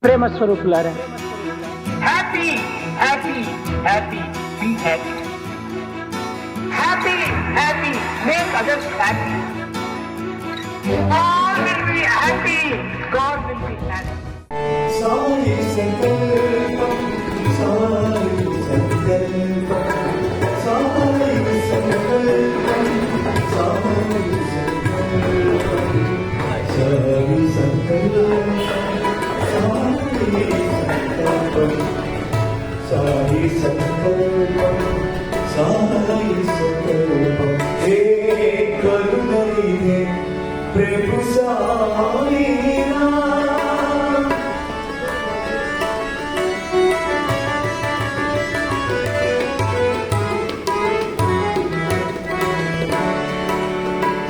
ప్రేమ స్వరూపులారా, happy happy happy be happy happy happy make others happy all will be happy God will be happy Sai సంకల్పం సాయి సంకల్పం సాయి సంకల్పం సాయి సంకల్పం సాయి సంకల్పం సాయి సంకల్పం సాయి సంకల్పం హే కరుణనిధి ప్రభు సాయి నామ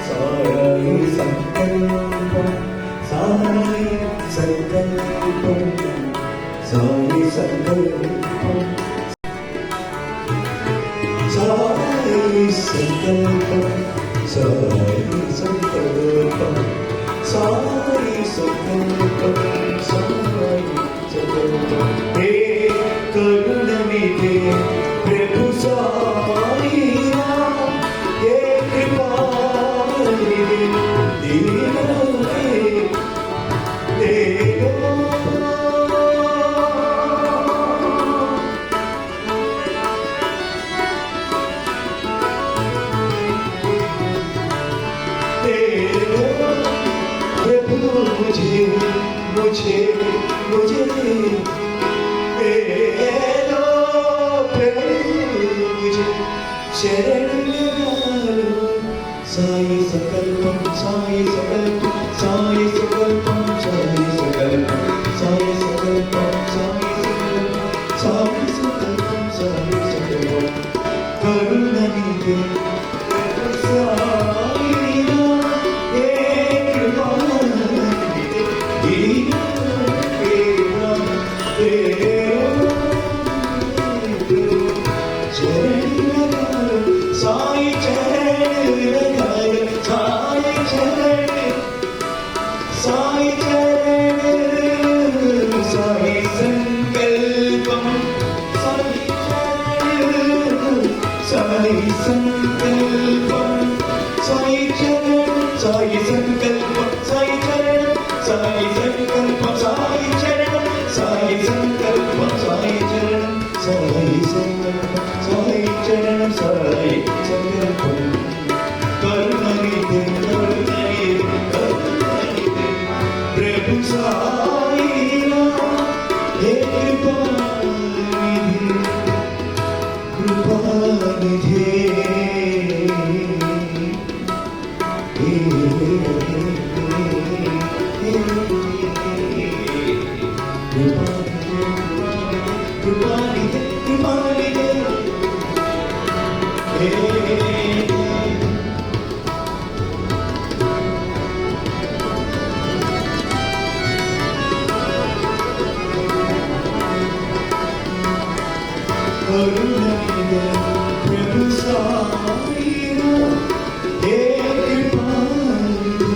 సాయి సంకల్పం సాయి సంకల్పం సాయి సంకల్పం సాయి సంకల్పం సాయి సంకల్పం సాయి సంకల్పం సాయి సంకల్పం హే కరుణనిధి ప్రభు సాయి నామ హే కృపానిధి దీనోహే దేవో प्रभु मुझे मुझे मुझे दे दो प्रभु मुझे शरण लो साई संकल्पम साई संकल्पम साई संकल्पम साई संकल्पम साई संकल्पम साई संकल्पम साई संकल्पम साई संकल्पम करुणनिधि साई चरण साई चरण साई चरण साई संकल्पम साई चरण साई संकल्पम साई चरण साई संकल्पम साई चरण साई संकल्पम साई चरण साई संकल्पम साई चरण साई संकल्पम साई चरण साई संकल्पम करुणनिधि करुणनिधि करुणनिधि प्रभु साई नाम हे कृपानिधि कृपानिधि कृपानिधि कृपानिधि करुणनिधि प्रभु साई नाम हे कृपानिधि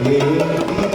Yeah.